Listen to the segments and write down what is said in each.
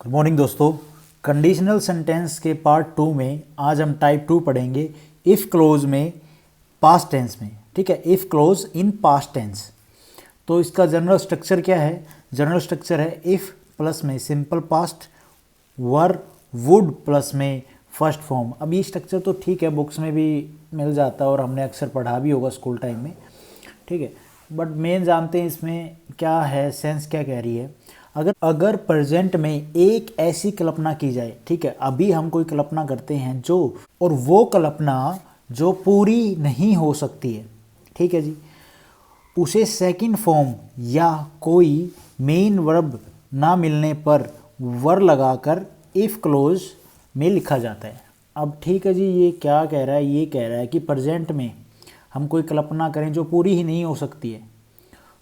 Good morning दोस्तों। Conditional sentence के part 2 में आज हम टाइप 2 पढ़ेंगे इफ़ क्लोज में पास्ट टेंस में। ठीक है, if clause in past tense. तो इसका जनरल स्ट्रक्चर क्या है? जनरल स्ट्रक्चर है इफ़ प्लस में simple past, were, would plus में फर्स्ट फॉर्म। अब ये स्ट्रक्चर तो ठीक है, बुक्स में भी मिल जाता है और हमने अक्सर पढ़ा भी होगा स्कूल टाइम में। ठीक है, बट मेन जानते हैं इसमें क्या है, सेंस क्या कह रही है। अगर प्रेजेंट में एक ऐसी कल्पना की जाए, ठीक है, अभी हम कोई कल्पना करते हैं जो, और वो कल्पना जो पूरी नहीं हो सकती है, ठीक है जी, उसे सेकंड फॉर्म या कोई मेन वर्ब ना मिलने पर वर लगाकर इफ क्लोज में लिखा जाता है। अब ठीक है जी, ये क्या कह रहा है? ये कह रहा है कि प्रेजेंट में हम कोई कल्पना करें जो पूरी ही नहीं हो सकती है,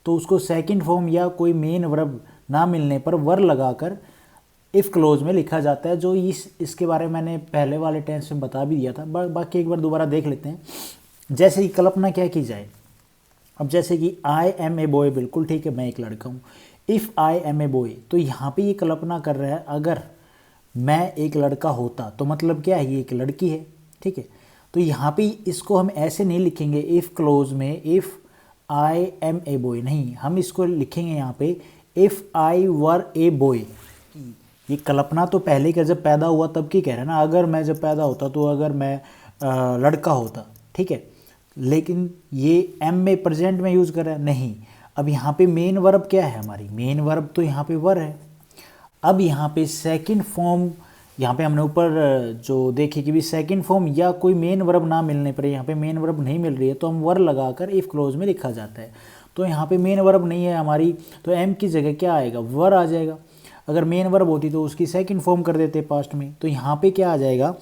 तो उसको सेकंड फॉर्म या कोई मेन वर्ब ना मिलने पर वर लगाकर इफ़ क्लोज में लिखा जाता है। जो इसके बारे में मैंने पहले वाले टेंस में बता भी दिया था, बाकी एक बार दोबारा देख लेते हैं। जैसे कि कल्पना क्या की जाए, अब जैसे कि आई एम ए बॉय, बिल्कुल ठीक है, मैं एक लड़का हूँ। If I am a boy, तो यहाँ पे ये कल्पना कर रहा है अगर मैं एक लड़का होता, तो मतलब क्या है, ये एक लड़की है। ठीक है, तो यहाँ पे इसको हम ऐसे नहीं लिखेंगे इफ़ क्लोज में if I am a boy, नहीं, हम इसको लिखेंगे यहाँ पे if I were a boy. ये कल्पना तो पहले का जब पैदा हुआ तब की कह रहा है ना, अगर मैं जब पैदा होता तो अगर मैं लड़का होता, ठीक है, लेकिन ये एम में प्रेजेंट में यूज़ कर रहा है, नहीं। अब यहाँ पे मेन वर्ब क्या है हमारी? मेन वर्ब तो यहाँ पे वर है। अब यहाँ पे सेकंड फॉर्म, यहाँ पे हमने ऊपर जो देखे कि भी सेकंड फॉर्म या कोई मेन वर्ब ना मिलने पर, यहाँ पे मेन वर्ब नहीं मिल रही है तो हम वर लगाकर इफ़ क्लोज में लिखा जाता है। तो यहाँ पे मेन वर्ब नहीं है हमारी, तो एम की जगह क्या आएगा? वर आ जाएगा। अगर मेन वर्ब होती तो उसकी सेकंड फॉर्म कर देते पास्ट में, तो यहाँ पे क्या आ जाएगा?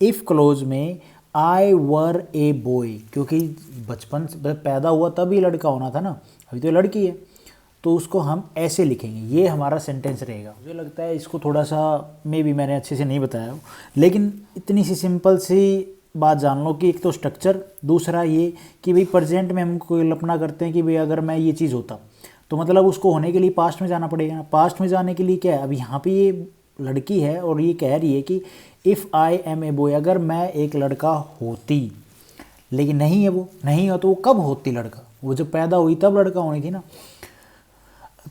इफ़ क्लोज में आई वर ए बॉय, क्योंकि बचपन से पैदा हुआ तब ही लड़का होना था ना, अभी तो लड़की है, तो उसको हम ऐसे लिखेंगे। ये हमारा सेंटेंस रहेगा। मुझे लगता है इसको थोड़ा सा मे भी मैंने अच्छे से नहीं बताया हो, लेकिन इतनी सी सिंपल सी बात जान लो कि एक तो स्ट्रक्चर, दूसरा ये कि भाई प्रेजेंट में हम कोई कल्पना करते हैं कि भाई अगर मैं ये चीज़ होता, तो मतलब उसको होने के लिए पास्ट में जाना पड़ेगा ना। पास्ट में जाने के लिए क्या है? अब यहाँ पे ये लड़की है और ये कह रही है कि if I am a boy, अगर मैं एक लड़का होती, लेकिन नहीं है, वो नहीं हो तो वो कब होती लड़का? वो जब पैदा हुई तब लड़का होनी थी ना।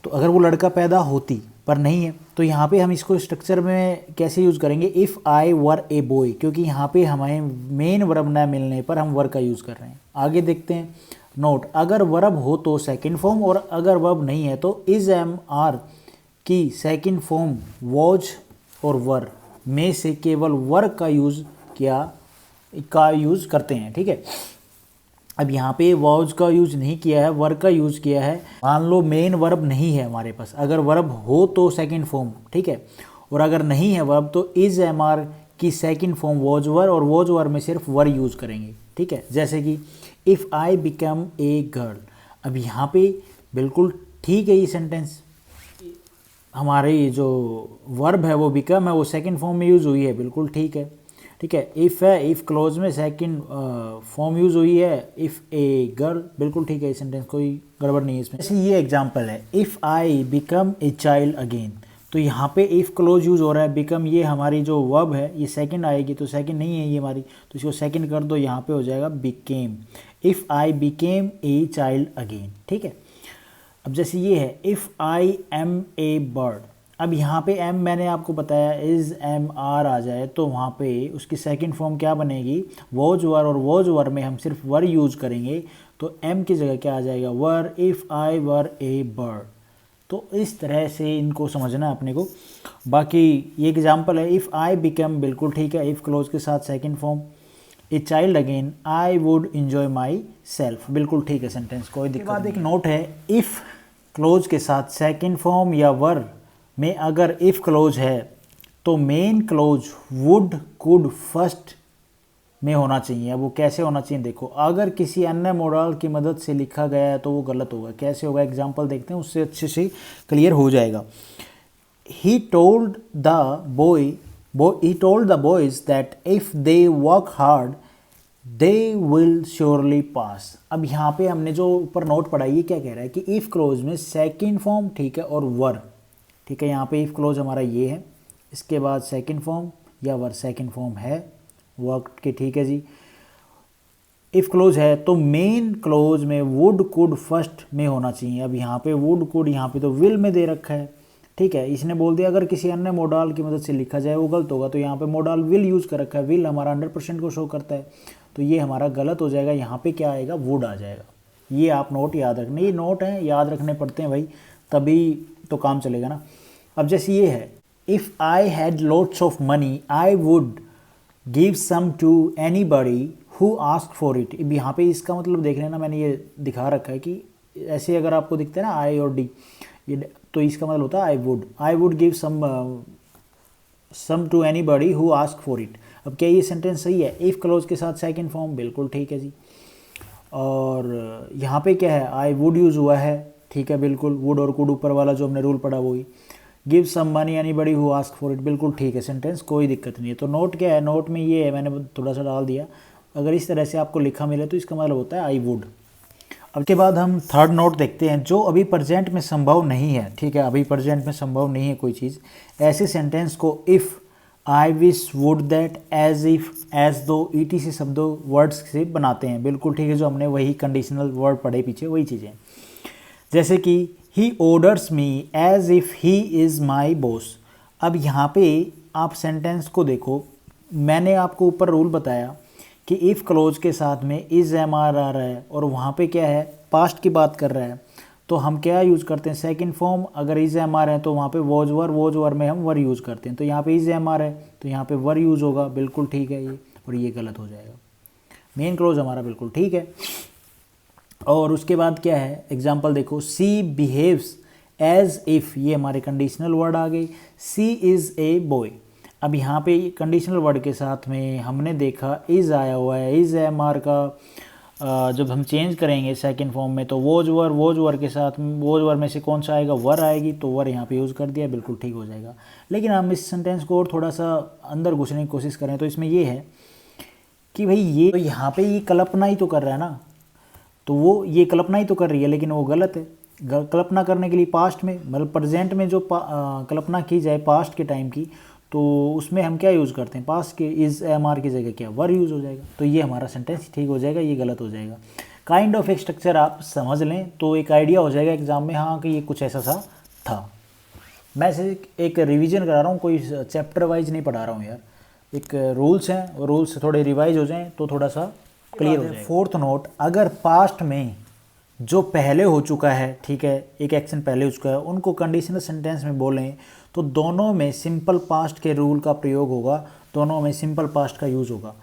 तो अगर वो लड़का पैदा होती पर नहीं है, तो यहाँ पे हम इसको स्ट्रक्चर में कैसे यूज़ करेंगे? If I were a boy, क्योंकि यहाँ पे हमें मेन वर्ब ना मिलने पर हम वर का यूज़ कर रहे हैं। आगे देखते हैं। नोट, अगर वर्ब हो तो सेकंड फॉर्म, और अगर वर्ब नहीं है तो इज एम आर की सेकंड फॉर्म वॉज और वर में से केवल वर का यूज़ करते हैं। ठीक है, अब यहाँ पे वॉज का यूज़ नहीं किया है, वर्ब का यूज़ किया है। मान लो मेन वर्ब नहीं है हमारे पास, अगर वर्ब हो तो सेकंड फॉर्म, ठीक है, और अगर नहीं है वर्ब तो इज एम आर की सेकंड फॉर्म वॉज वर, और वॉज वर में सिर्फ वर यूज़ करेंगे। ठीक है, जैसे कि if I become a girl. अब यहाँ पे बिल्कुल ठीक है, ये सेंटेंस हमारे जो वर्ब है वो बिकम है, वो सेकंड फॉर्म में यूज़ हुई है, बिल्कुल ठीक है। ठीक है, इफ़ है, इफ़ क्लोज में सेकंड फॉर्म यूज़ हुई है, इफ़ ए गर्ल, बिल्कुल ठीक है, ये सेंटेंस कोई गड़बड़ नहीं है इसमें। जैसे ये एग्जांपल है, if I become a child again, तो यहाँ पे इफ़ क्लोज यूज़ हो रहा है, बिकम ये हमारी जो वर्ब है ये सेकंड आएगी, तो सेकंड नहीं है ये हमारी, तो इसको सेकंड कर दो, यहाँ पे हो जाएगा became. If I became a child again. ठीक है, अब जैसे ये है if I am a bird. अब यहाँ पे एम मैंने आपको बताया इज़ एम आर आ जाए तो वहाँ पे उसकी सेकंड फॉर्म क्या बनेगी? वॉज वर, और वॉज वर में हम सिर्फ वर यूज़ करेंगे, तो एम की जगह क्या आ जाएगा? Were. If I were a bird. तो इस तरह से इनको समझना है अपने को। बाकी ये एग्जाम्पल है, इफ़ आई बिकम, बिल्कुल ठीक है, इफ़ क्लोज के साथ second form. A child again, I would enjoy my self, बिल्कुल ठीक है सेंटेंस, कोई दिक्कत नहीं। एक नोट है, इफ़ क्लोज के साथ सेकंड फॉर्म या वर में अगर इफ़ क्लोज है तो main close would, could, first में होना चाहिए। अब वो कैसे होना चाहिए देखो, अगर किसी अन्य मॉडल की मदद से लिखा गया है तो वो गलत होगा। कैसे होगा एग्जाम्पल देखते हैं, उससे अच्छे से क्लियर हो जाएगा। He told the boys that if they work hard they will surely pass. अब यहाँ पे हमने जो ऊपर नोट पढ़ा, ये क्या कह रहा है कि इफ़ क्लोज में सेकंड फॉर्म, ठीक है, और वर, ठीक है, यहाँ पे इफ़ क्लोज हमारा ये है, इसके बाद सेकंड फॉर्म या वर सेकंड फॉर्म है वर्क के, ठीक है जी। इफ़ क्लोज है तो मेन क्लोज में वुड कुड फर्स्ट में होना चाहिए। अब यहाँ पे वुड कुड, यहाँ पे तो विल में दे रखा है, ठीक है। इसने बोल दिया अगर किसी अन्य मोडाल की मदद से लिखा जाए वो गलत होगा, तो यहाँ पे मोडाल विल यूज़ कर रखा है, विल हमारा 100% को शो करता है, तो ये हमारा गलत हो जाएगा। यहाँ पे क्या आएगा, वुड आ जाएगा। ये आप नोट याद रखने, ये नोट हैं याद रखने पड़ते हैं भाई, तभी तो काम चलेगा ना। अब जैसे ये है, if I had lots of money I would give some to anybody who ask for it. अब यहाँ पे इसका मतलब देख लेना, मैंने ये दिखा रखा है कि ऐसे अगर आपको दिखता है ना आई और डी, ये तो इसका मतलब होता है I would give some to anybody who ask for it. अब क्या ये सेंटेंस सही है? इफ़ क्लोज के साथ सेकंड फॉर्म, बिल्कुल ठीक है जी। और यहाँ पे क्या है, आई वुड यूज़ हुआ है, ठीक है बिल्कुल। वुड और कुड ऊपर वाला जो हमने रूल पढ़ा वही। Give some money anybody who ask for it, बिल्कुल ठीक है सेंटेंस, कोई दिक्कत नहीं है। तो नोट क्या है, नोट में ये है, मैंने थोड़ा सा डाल दिया। अगर इस तरह से आपको लिखा मिले तो इसका मतलब होता है आई वुड। अब के बाद हम थर्ड नोट देखते हैं, जो अभी प्रेजेंट में संभव नहीं है, ठीक है। अभी प्रेजेंट में संभव नहीं है कोई चीज़, ऐसे सेंटेंस को if, I wish, would, that, as if, as though, etc शब्दों वर्ड्स से बनाते हैं, बिल्कुल ठीक है। जो हमने वही कंडीशनल वर्ड पढ़े पीछे वही चीज़ें, जैसे कि he orders me as if he is my boss. अब यहाँ पे आप सेंटेंस को देखो, मैंने आपको ऊपर रूल बताया कि इफ़ क्लोज के साथ में इज़ एम आर आ रहा है और वहाँ पे क्या है, पास्ट की बात कर रहा है, तो हम क्या यूज़ करते हैं, सेकंड फॉर्म। अगर इज़ एम आर है तो वहाँ पे वॉज वर में हम वर यूज़ करते हैं। तो यहाँ पे इज़ एम आर है तो यहाँ पे वर यूज़ होगा, बिल्कुल ठीक है ये, और ये गलत हो जाएगा। मेन क्लोज हमारा बिल्कुल ठीक है। और उसके बाद क्या है, एग्जाम्पल देखो, सी बिहेव्स एज इफ़, ये हमारे कंडीशनल वर्ड आ गए। सी इज़ ए बॉय। अब यहाँ पे कंडीशनल वर्ड के साथ में हमने देखा इज़ आया हुआ है, इज़ एम आर का जब हम चेंज करेंगे सेकंड फॉर्म में तो वोज वर के साथ वोज वर में से कौन सा आएगा, वर आएगी, तो वर यहाँ पे यूज़ कर दिया, बिल्कुल ठीक हो जाएगा। लेकिन हम इस सेंटेंस को और थोड़ा सा अंदर घुसने की कोशिश करें तो इसमें ये है कि भाई ये तो यहाँ पे ये कल्पना ही तो कर रहा है ना, तो वो ये कल्पना ही तो कर रही है, लेकिन वो गलत है। कल्पना करने के लिए पास्ट में, मतलब प्रेजेंट में जो कल्पना की जाए पास्ट के टाइम की, तो उसमें हम क्या यूज़ करते हैं, पास्ट के इज़ एम आर की जगह क्या वर यूज़ हो जाएगा। तो ये हमारा सेंटेंस ठीक हो जाएगा, ये गलत हो जाएगा। काइंड ऑफ एक स्ट्रक्चर आप समझ लें तो एक आइडिया हो जाएगा एग्जाम में, हाँ कि ये कुछ ऐसा सा था। मैं सिर्फ एक रिवीजन करा रहा हूँ, कोई चैप्टर वाइज नहीं पढ़ा रहा हूँ यार। एक रूल्स हैं, वो रूल्स थोड़े रिवाइज हो जाएँ तो थोड़ा सा क्लियर हो जाए। फोर्थ नोट, अगर पास्ट में जो पहले हो चुका है, ठीक है, एक एक्शन पहले हो चुका है, उनको कंडीशनल सेंटेंस में बोलें तो दोनों में सिंपल पास्ट के रूल का प्रयोग होगा, दोनों में सिंपल पास्ट का यूज़ होगा।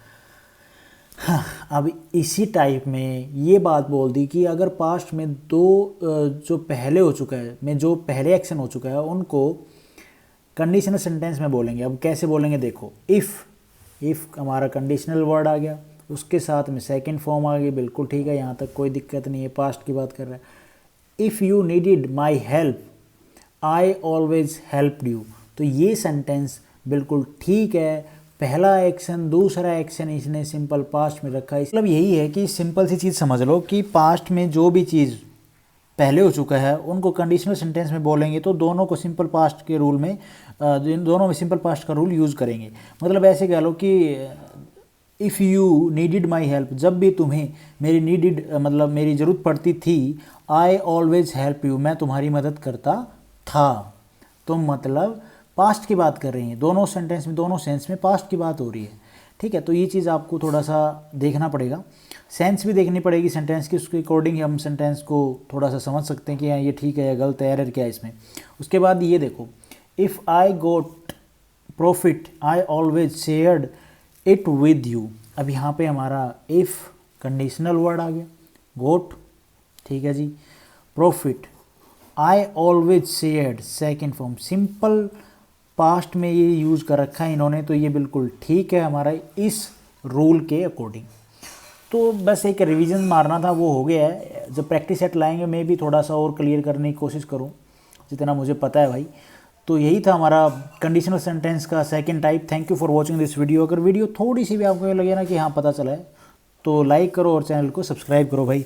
हाँ, अब इसी टाइप में ये बात बोल दी कि अगर पास्ट में दो जो पहले हो चुका है, में जो पहले एक्शन हो चुका है, उनको कंडीशनल सेंटेंस में बोलेंगे। अब कैसे बोलेंगे देखो, इफ़ हमारा कंडीशनल वर्ड आ गया, उसके साथ में सेकंड फॉर्म आ गई, बिल्कुल ठीक है, यहाँ तक कोई दिक्कत नहीं है, पास्ट की बात कर रहा है। If you needed my help I always helped you, तो ये सेंटेंस बिल्कुल ठीक है। पहला एक्शन दूसरा एक्शन इसने सिंपल पास्ट में रखा है। मतलब यही है कि सिंपल सी चीज़ समझ लो कि पास्ट में जो भी चीज़ पहले हो चुका है उनको कंडीशनल सेंटेंस में बोलेंगे तो दोनों को सिंपल पास्ट के रूल में, दोनों में सिंपल पास्ट का रूल यूज़ करेंगे। मतलब ऐसे कह लो कि if you needed my help, जब भी तुम्हें मेरी नीडिड मतलब मेरी ज़रूरत पड़ती थी, आई ऑलवेज हेल्प यू, मैं तुम्हारी मदद करता था। तो मतलब पास्ट की बात कर रही हैं, दोनों सेंटेंस में, दोनों सेंस में पास्ट की बात हो रही है, ठीक है। तो ये चीज़ आपको थोड़ा सा देखना पड़ेगा, सेंस भी देखनी पड़ेगी सेंटेंस की, उसके अकॉर्डिंग हम सेंटेंस को थोड़ा सा समझ सकते हैं कि हाँ ये ठीक है या गलत है, एरर क्या है इसमें। उसके बाद ये देखो, if I got profit I always shared it with you. अब यहाँ पे हमारा इफ़ कंडीशनल वर्ड आ गया, गोट, ठीक है जी, profit, I always shared second form, simple past में ये यूज़ कर रखा है इन्होंने, तो ये बिल्कुल ठीक है हमारा इस रूल के अकॉर्डिंग। तो बस एक रिवीजन मारना था, वो हो गया है। जब प्रैक्टिस सेट लाएंगे मैं भी थोड़ा सा और क्लियर करने की कोशिश करूँ जितना मुझे पता है भाई। तो यही था हमारा कंडीशनल सेंटेंस का second type. Thank you for watching this video. अगर वीडियो थोड़ी सी भी आपको लगे ना कि हाँ पता चला है तो लाइक करो और चैनल को सब्सक्राइब करो भाई।